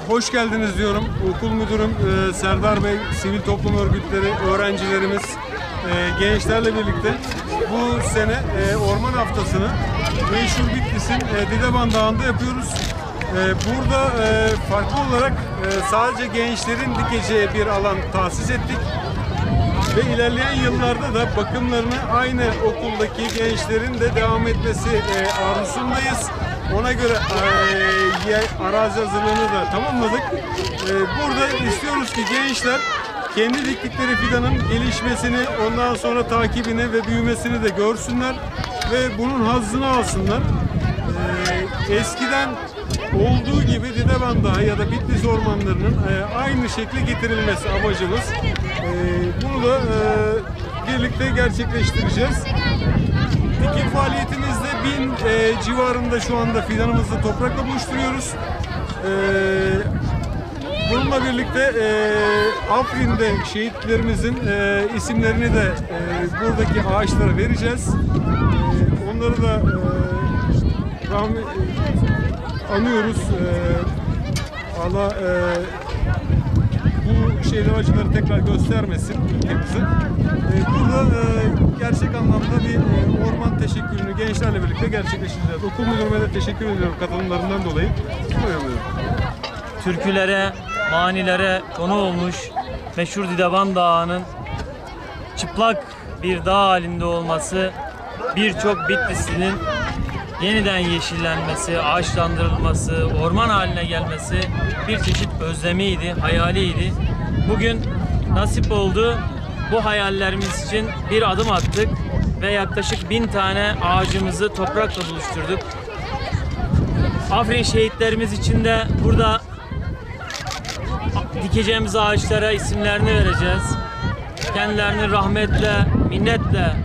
Hoş geldiniz diyorum. Okul müdürüm Serdar Bey, sivil toplum örgütleri, öğrencilerimiz, gençlerle birlikte bu sene Orman Haftası'nı meşhur Bitlis'in Dideban Dağı'nda yapıyoruz. Burada farklı olarak sadece gençlerin dikeceği bir alan tahsis ettik. Ve ilerleyen yıllarda da bakımlarını aynı okuldaki gençlerin de devam etmesi arzusundayız. Ona göre arazi hazırlığını da tamamladık. Burada istiyoruz ki gençler kendi diktikleri fidanın gelişmesini, ondan sonra takibini ve büyümesini de görsünler ve bunun hazzını alsınlar. Eskiden olduğu gibi Dideban Dağı ya da Bitlis ormanlarının aynı şekle getirilmesi amacımız. Bunu da birlikte gerçekleştireceğiz. Dikim faaliyetimizde 1000 civarında şu anda fidanımızı toprakla buluşturuyoruz. Bununla birlikte Afrin'de şehitlerimizin isimlerini de buradaki ağaçlara vereceğiz. Onları da anıyoruz. Allah bu şeyler acıları tekrar göstermesin ülkemizi. Burada gerçek anlamda bir orman teşekkürünü gençlerle birlikte gerçekleştireceğiz. Okul müdürüme de teşekkür ediyorum katılımlarından dolayı. Türkülere, manilere konu olmuş meşhur Dideban Dağı'nın çıplak bir dağ halinde olması, birçok Bitlisli'nin yeniden yeşillenmesi, ağaçlandırılması, orman haline gelmesi bir çeşit özlemiydi, hayaliydi. Bugün nasip oldu. Bu hayallerimiz için bir adım attık ve yaklaşık 1000 tane ağacımızı toprakla buluşturduk. Afrin şehitlerimiz için de burada dikeceğimiz ağaçlara isimlerini vereceğiz. Kendilerini rahmetle, minnetle